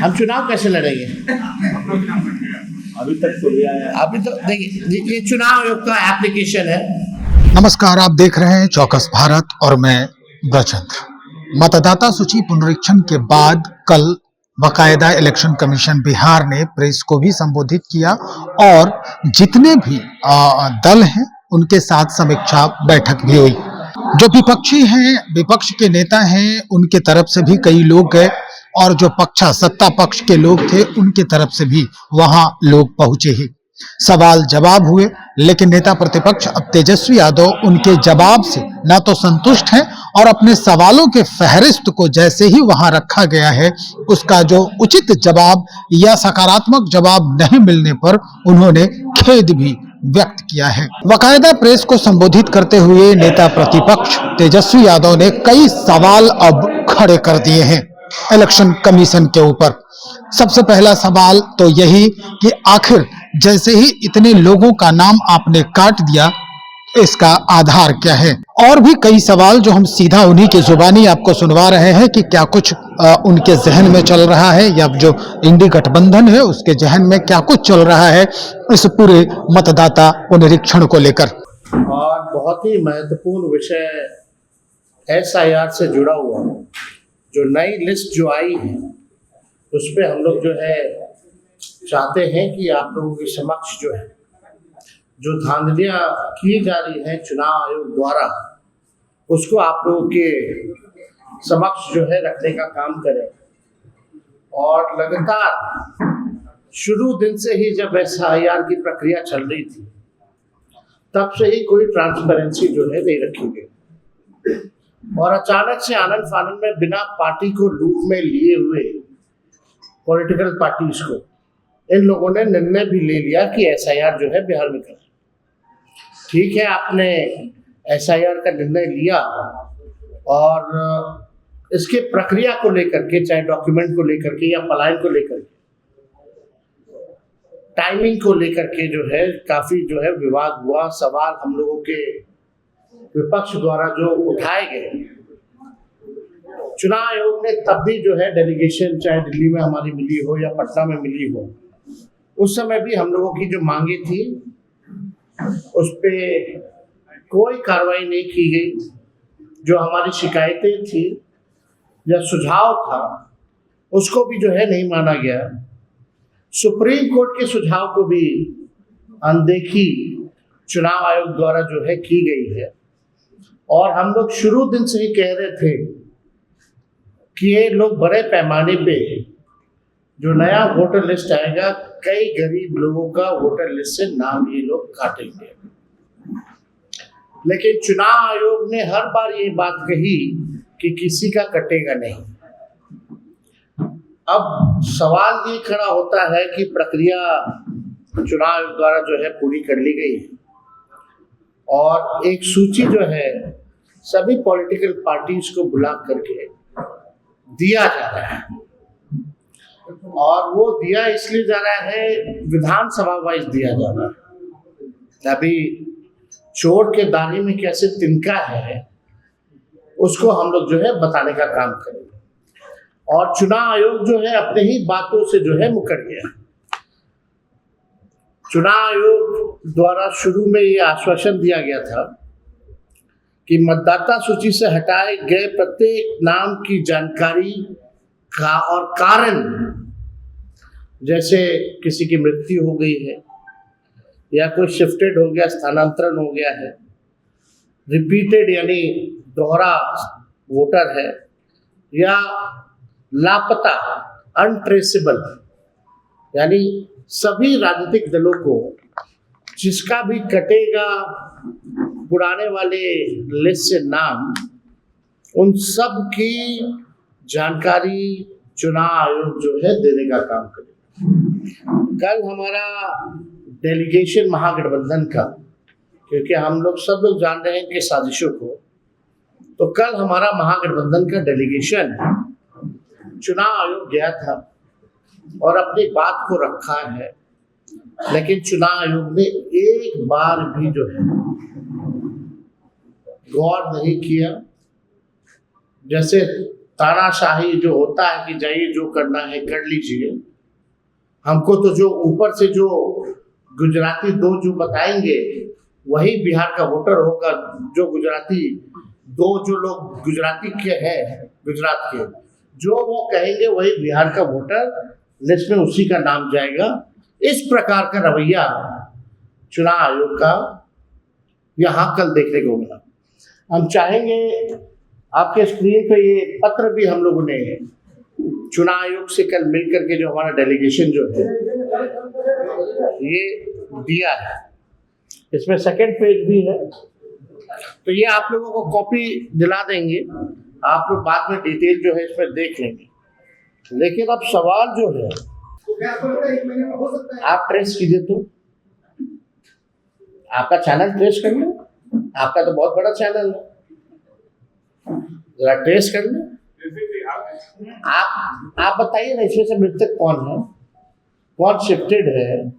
हम चुनाव कैसे लड़ेंगे? अभी तक तो अभी तो देखिए, ये चुनाव आयोग का एप्लीकेशन है। नमस्कार, आप देख रहे हैं चौकस भारत और मैं ब्रजचंद्र। मतदाता सूची पुनरीक्षण के बाद कल बाकायदा इलेक्शन कमीशन बिहार ने प्रेस को भी संबोधित किया और जितने भी दल हैं उनके साथ समीक्षा बैठक भी हुई। जो विपक्षी हैं, विपक्ष के नेता हैं, उनके तरफ से भी कई लोग गए और जो सत्ता पक्ष के लोग थे उनके तरफ से भी वहां लोग पहुंचे ही। सवाल जवाब हुए, लेकिन नेता प्रतिपक्ष अब तेजस्वी यादव उनके जवाब से ना तो संतुष्ट हैं और अपने सवालों के फहरिस्त को जैसे ही वहां रखा गया है उसका जो उचित जवाब या सकारात्मक जवाब नहीं मिलने पर उन्होंने खेद भी व्यक्त किया है। बाकायदा प्रेस को संबोधित करते हुए नेता प्रतिपक्ष तेजस्वी यादव ने कई सवाल अब खड़े कर दिए हैं इलेक्शन कमीशन के ऊपर। सबसे पहला सवाल तो यही कि आखिर जैसे ही इतने लोगों का नाम आपने काट दिया, इसका आधार क्या है? और भी कई सवाल जो हम सीधा उन्हीं की जुबानी आपको सुनवा रहे हैं कि क्या कुछ उनके जहन में चल रहा है या जो इंडी गठबंधन है उसके जहन में क्या कुछ चल रहा है इस पूरे मतदाता पुनरीक्षण को लेकर। और बहुत ही महत्वपूर्ण विषय SIR से जुड़ा हुआ, जो नई लिस्ट जो आई है उस पर हम लोग जो है चाहते हैं कि आप लोगों के समक्ष जो है जो धांधलियां की जा रही हैं चुनाव आयोग द्वारा, उसको आप लोगों के समक्ष जो है रखने का काम करें। और लगातार शुरू दिन से ही जब SIR की प्रक्रिया चल रही थी तब से ही कोई ट्रांसपेरेंसी जो है नहीं रखी गई और अचानक से आनन फानन में बिना पार्टी को लूप में लिए हुए पॉलिटिकल पार्टीज को इन लोगों ने निर्णय भी ले लिया कि SIR जो है बिहार में करें। ठीक है, आपने SIR का निर्णय लिया और इसके प्रक्रिया को लेकर के, चाहे डॉक्यूमेंट को लेकर के या पलायन को लेकर के, टाइमिंग को लेकर के जो है काफी जो है विवाद हुआ। सवाल हम लोगों के विपक्ष द्वारा जो उठाए गए, चुनाव आयोग ने तब भी जो है डेलीगेशन चाहे दिल्ली में हमारी मिली हो या पटना में मिली हो, उस समय भी हम लोगों की जो मांगे थी उस पे कोई कार्रवाई नहीं की गई। जो हमारी शिकायतें थी या सुझाव था उसको भी जो है नहीं माना गया। सुप्रीम कोर्ट के सुझाव को भी अनदेखी चुनाव आयोग द्वारा जो है की गई है। और हम लोग शुरू दिन से ही कह रहे थे कि ये लोग बड़े पैमाने पे जो नया वोटर लिस्ट आएगा, कई गरीब लोगों का वोटर लिस्ट से नाम ये लोग काटेंगे। लेकिन चुनाव आयोग ने हर बार ये बात कही कि किसी का कटेगा नहीं। अब सवाल ये खड़ा होता है कि प्रक्रिया चुनाव आयोग द्वारा जो है पूरी कर ली गई है और एक सूची जो है सभी पॉलिटिकल पार्टीज को बुला करके दिया जा रहा है। और वो दिया इसलिए जा रहा है, विधानसभा वाइज दिया जा रहा है। अभी चोर के दाने में कैसे तिनका है उसको हम लोग जो है बताने का काम करेंगे। और चुनाव आयोग जो है अपने ही बातों से जो है मुकर गया। चुनाव आयोग द्वारा शुरू में ये आश्वासन दिया गया था कि मतदाता सूची से हटाए गए प्रत्येक नाम की जानकारी का और कारण, जैसे किसी की मृत्यु हो गई है या कोई शिफ्टेड हो गया, स्थानांतरण हो गया है, रिपीटेड यानी दोहरा वोटर है, या लापता अनट्रेसेबल, यानी सभी राजनीतिक दलों को जिसका भी कटेगा पुराने वाले लिस्ट से नाम, उन सब की जानकारी चुनाव आयोग जो है देने का काम करेगा। कल हमारा डेलीगेशन महागठबंधन का, क्योंकि हम लोग सब लोग जान रहे हैं कि साजिशों को, तो कल हमारा महागठबंधन का डेलीगेशन चुनाव आयोग गया था और अपनी बात को रखा है। लेकिन चुनाव आयोग ने एक बार भी जो है गौर नहीं किया। जैसे तानाशाही जो होता है कि जाइए जो करना है कर लीजिए, हमको तो जो ऊपर से जो गुजराती दो जो बताएंगे वही बिहार का वोटर होगा। जो गुजराती दो जो लोग गुजराती के हैं, गुजरात के, जो वो कहेंगे वही बिहार का वोटर लिस्ट में उसी का नाम जाएगा। इस प्रकार का रवैया चुनाव आयोग का यहाँ कल देखने को मिला। हम चाहेंगे आपके स्क्रीन पे ये पत्र भी हम लोगों ने चुनाव आयोग से कल मिल करके जो हमारा डेलीगेशन जो है ये दिया है, इसमें सेकंड पेज भी है, तो ये आप लोगों को कॉपी दिला देंगे, आप लोग बाद में डिटेल जो है इसमें देख लेंगे। लेकिन अब सवाल जो है आप ट्रेस कीजिए, तो आपका चैनल ट्रेस कर लो, आपका तो बहुत बड़ा चैनल है, जरा ट्रेस कर लो। आप बताइए ना, इसमें से मृतक कौन है, कौन शिफ्टेड है,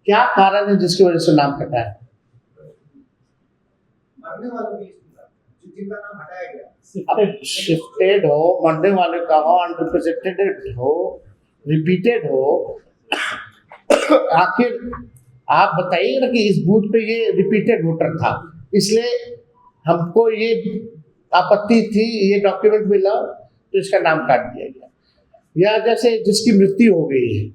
क्या कारण है जिसकी वजह से नाम कटा है। जिनका नाम हटाया गया, अरे शिफ्टेड हो, मरने वाले का हो, अनरिप्रेजेंटेड हो, रिपीटेड हो, आखिर आप बताइए ना कि इस बूथ पे ये रिपीटेड वोटर था, इसलिए हमको ये आपत्ति थी, ये डॉक्यूमेंट मिला तो इसका नाम काट दिया गया। या जैसे जिसकी मृत्यु हो गई है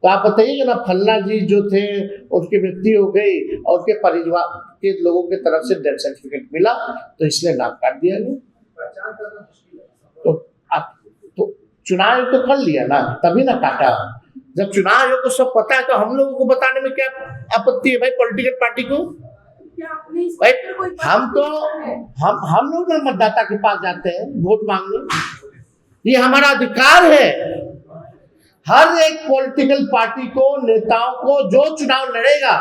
तो आप बताइएगा ना, फलना जी जो थे उनकी मृत्यु हो गई और उनके परिवार के लोगों की तरफ से डेथ सर्टिफिकेट मिला तो इसलिए नाम काट दिया गया। पहचान करना मुश्किल है। तो आप तो चुनाव आयोग तो कर लिया ना, तभी ना काटा। जब चुनाव आयोग को सब पता है तो हम लोगों को बताने में क्या आपत्ति है भाई, पॉलिटिकल पार्टी को। भाई हम लोग ना मतदाता के पास जाते हैं वोट मांगने, ये हमारा अधिकार है। हर एक पॉलिटिकल पार्टी को, नेताओं को, जो चुनाव लड़ेगा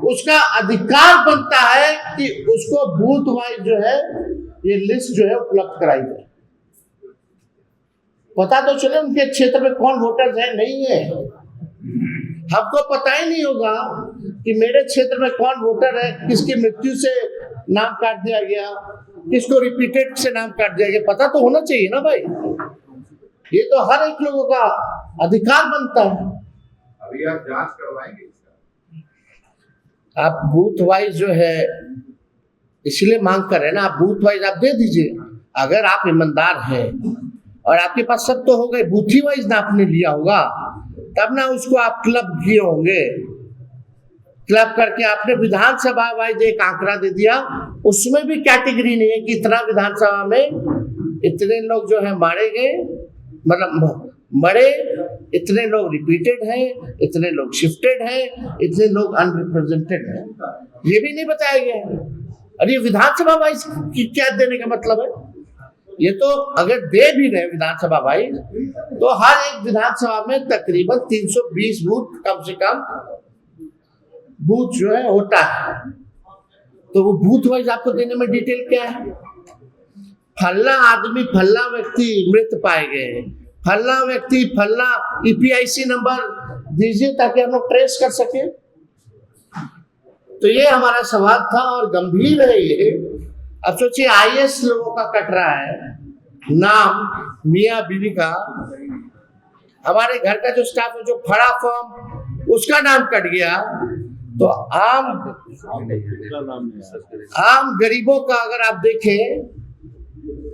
उसका अधिकार बनता है कि उसको बूथ वाइज जो है ये लिस्ट जो है उपलब्ध कराई जाए, पता तो चले उनके क्षेत्र में कौन वोटर्स है, नहीं है। हमको पता ही नहीं होगा कि मेरे क्षेत्र में कौन वोटर है, किसकी मृत्यु से नाम काट दिया गया, किसको रिपीटेड से नाम काट दिया गया, पता तो होना चाहिए ना भाई। ये तो हर एक लोगों का अधिकार बनता है। अभी आप जांच करवाएंगे इसका? आप बूथ वाइज जो है इसलिए मांग कर रहे हैं ना, आप बूथ वाइज आप दे दीजिए। अगर आप ईमानदार हैं और आपके पास सब तो हो गए, बूथ ही वाइज ना आपने लिया होगा तब ना उसको आप क्लब किए होंगे। क्लब करके आपने विधानसभा वाइज एक आंकड़ा दे दिया, उसमें भी कैटेगरी नहीं है कि इतना विधानसभा में इतने लोग जो है मारे गए, मतलब मरे, इतने लोग रिपीटेड हैं, इतने लोग शिफ्टेड हैं, इतने लोग अनरिप्रेजेंटेड हैं, ये भी नहीं बताया गया है। और ये विधानसभा वाइज की क्या देने का मतलब है? ये तो अगर दे भी रहे विधानसभा वाइज तो हर एक विधानसभा में तकरीबन 320 बूथ कम से कम बूथ जो है होता है, तो वो बूथ वाइज आपको देने में डिटेल क्या है? फलना आदमी, फलना व्यक्ति मृत पाए गए, फलना व्यक्ति, फलना ईपीआईसी नंबर दीजिए ताकि हम लोग ट्रेस कर सके। तो ये हमारा सवाल था और गंभीर है ये। अब सोचिए आईएएस लोगों का कट रहा है नाम, मियाँ बीवी का, हमारे घर का जो स्टाफ है जो फड़ा फॉर्म उसका नाम कट गया, तो आम गरीबों का अगर आप देखें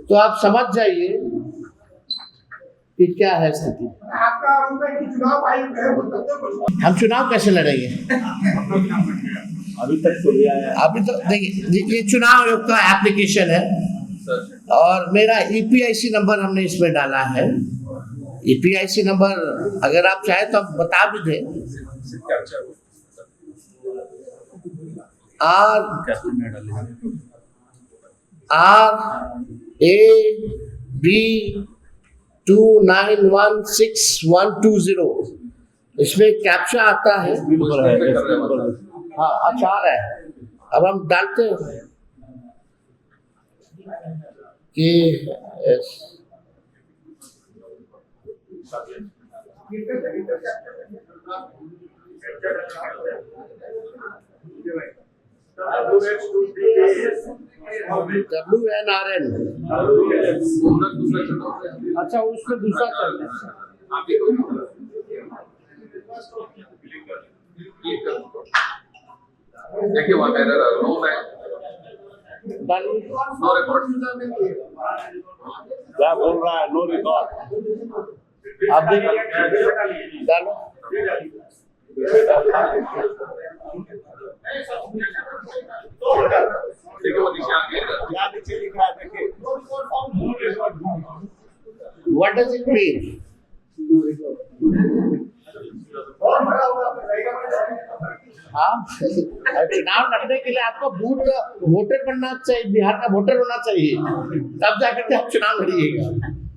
तो आप समझ जाइए कि क्या है स्थिति। आपका आरोप है कि चुनाव आयोग है वो तब तक हम चुनाव कैसे लड़ेंगे? अभी तक तो लिया है। अभी तो देखिए ये चुनाव आयोग का एप्लीकेशन है और मेरा ईपीआईसी नंबर हमने इसमें डाला है। ईपीआईसी नंबर अगर आप चाहे तो आप बता भी दें। RAB 2916-120 इसमें कैप्चा आता है। हाँ अचार है। अब हम डालते हैं कि WNRN। अच्छा, उसमें दूसरा चल रहा है। देखिए वहाँ मेरा रूम है, नो रिपोर्ट। क्या बोल रहा है? No record. आप देखिए, डालो। देखिए वो नीचे आ गया। क्या नीचे लिखा है देखिए। What does it mean? हाँ, चुनाव लड़ने के लिए आपको बूथ वोटर बनना चाहिए, बिहार का वोटर होना चाहिए, तब जाकर के आप चुनाव लड़िएगा।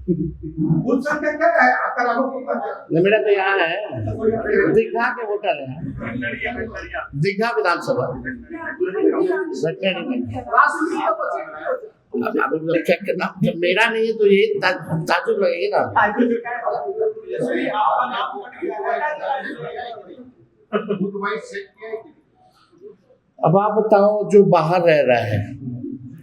बूथ संख्या क्या है आपका? राघव मेरा तो यहाँ है, दीघा के वोटर है, दीघा विधानसभा। अब चेक करना, जब मेरा नहीं है तो ये ताजुब लगेगी ना। बूथ वाइज चेक किया है कि अब आप बताओ, जो बाहर रह रहा है,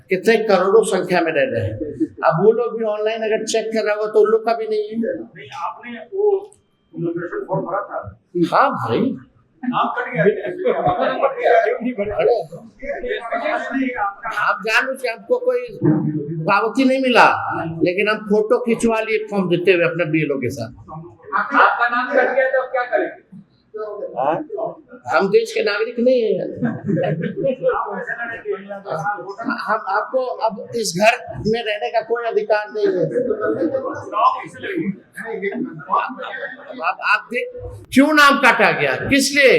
कितने करोड़ों संख्या में रह रहे हैं, अब वो लोग भी ऑनलाइन अगर चेक कर रहा होगा तो उन लोग का भी नहीं है। नहीं, आपने वो नोटिफिकेशन फॉर्म भरा था? हाँ भाई, नाम कट गया। आप जानो कि आपको कोई पावती नहीं मिला, लेकिन हम फोटो खिंचवा लिए फॉर्म देते हुए अपने बीएलओ के साथ। आपका नाम कट गया तो अब क्या करेंगे? हम देश के नागरिक नहीं है। हम आपको अब इस घर में रहने का कोई अधिकार नहीं है। आप देख, क्यों नाम काटा गया, किस लिए,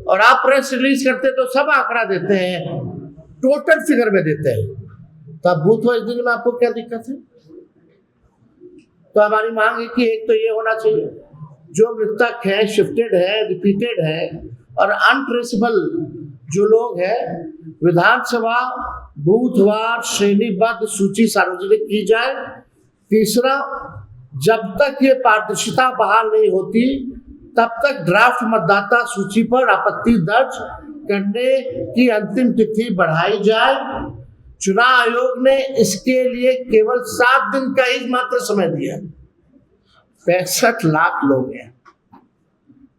और आप प्रेस रिलीज करते तो सब आंकड़ा देते हैं, टोटल फिगर में देते हैं, तो अब बूथ वाइज दिन में आपको क्या दिक्कत है? तो हमारी मांग है कि एक तो ये होना चाहिए, जो मृतक है, शिफ्टेड है, रिपीटेड है और अनट्रेसेबल जो लोग हैं, विधानसभा बूथवार श्रेणीबद्ध सूची सार्वजनिक की जाए। तीसरा, जब तक ये पारदर्शिता बहाल नहीं होती तब तक ड्राफ्ट मतदाता सूची पर आपत्ति दर्ज करने की अंतिम तिथि बढ़ाई जाए। चुनाव आयोग ने इसके लिए केवल 7 दिन का ही मात्र समय दिया। 65 लाख लोग हैं,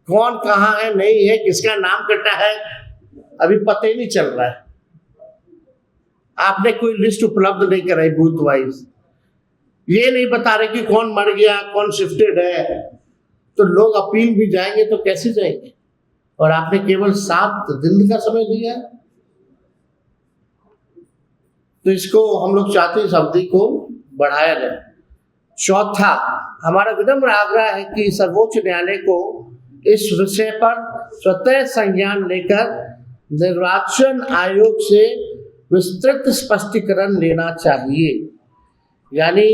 कौन कहाँ है, नहीं है, किसका नाम कटा है, अभी पता ही नहीं चल रहा है। आपने कोई लिस्ट उपलब्ध नहीं कराई बूथ वाइज, ये नहीं बता रहे कि कौन मर गया, कौन शिफ्टेड है, तो लोग अपील भी जाएंगे तो कैसे जाएंगे? और आपने केवल 7 दिन का समय दिया है। तो इसको हम लोग चाहते हैं इस अवधि को बढ़ाया जाए। चौथा, हमारा विनम्र आग्रह है कि सर्वोच्च न्यायालय को इस विषय पर स्वतः संज्ञान लेकर निर्वाचन आयोग से विस्तृत स्पष्टीकरण लेना चाहिए। यानी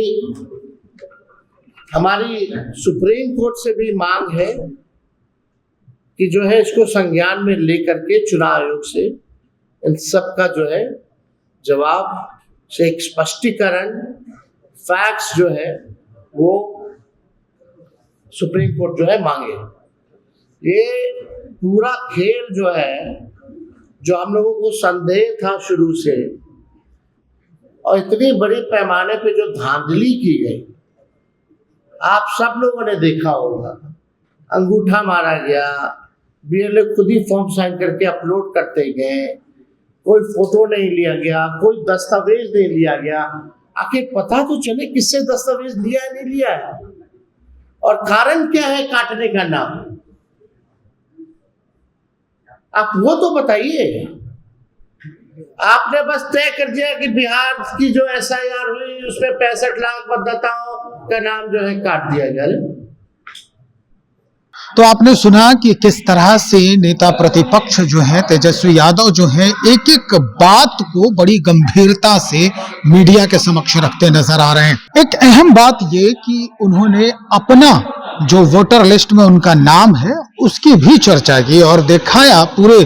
हमारी सुप्रीम कोर्ट से भी मांग है कि जो है इसको संज्ञान में लेकर के चुनाव आयोग से इन सब का जो है जवाब से एक स्पष्टीकरण, फैक्ट्स जो है वो सुप्रीम कोर्ट जो है मांगे। ये पूरा खेल जो है, जो हम लोगों को संदेह था शुरू से, और इतनी बड़ी पैमाने पे जो धांधली की गई, आप सब लोगों ने देखा होगा। अंगूठा मारा गया, बीएलओ खुद ही फॉर्म साइन करके अपलोड करते गए, कोई फोटो नहीं लिया गया, कोई दस्तावेज नहीं लिया गया। आखिर पता तो चले किससे दस्तावेज लिया है, नहीं लिया है, और कारण क्या है काटने का नाम, आप वो तो बताइए। आपने बस तय कर दिया कि बिहार की जो SIR हुई उसमें 65 लाख मतदाताओं का नाम जो है काट दिया गया। तो आपने सुना कि किस तरह से नेता प्रतिपक्ष जो है तेजस्वी यादव जो है एक एक बात को बड़ी गंभीरता से मीडिया के समक्ष रखते नजर आ रहे हैं। एक अहम बात ये कि उन्होंने अपना जो वोटर लिस्ट में उनका नाम है उसकी भी चर्चा की और दिखाया पूरे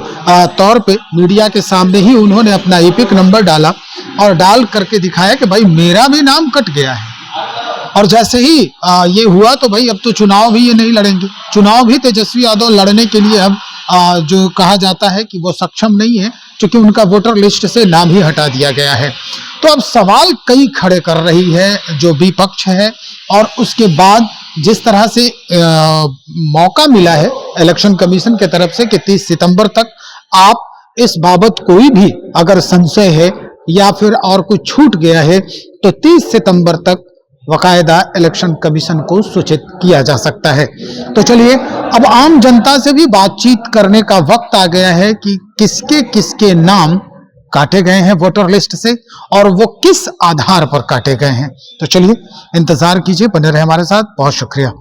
तौर पे मीडिया के सामने ही उन्होंने अपना एपिक नंबर डाला और डाल करके दिखाया कि भाई मेरा भी नाम कट गया है। और जैसे ही ये हुआ तो भाई अब तो चुनाव भी ये नहीं लड़ेंगे, चुनाव भी तेजस्वी यादव लड़ने के लिए अब जो कहा जाता है कि वो सक्षम नहीं है, क्योंकि उनका वोटर लिस्ट से नाम ही हटा दिया गया है। तो अब सवाल कई खड़े कर रही है जो विपक्ष है, और उसके बाद जिस तरह से मौका मिला है इलेक्शन कमीशन के तरफ से कि 30 सितंबर तक आप इस बाबत कोई भी अगर संशय है या फिर और कुछ छूट गया है तो 30 सितंबर तक वकायदा इलेक्शन कमीशन को सूचित किया जा सकता है। तो चलिए अब आम जनता से भी बातचीत करने का वक्त आ गया है कि किसके किसके नाम काटे गए हैं वोटर लिस्ट से और वो किस आधार पर काटे गए हैं। तो चलिए इंतजार कीजिए, बने रहे हमारे साथ। बहुत शुक्रिया।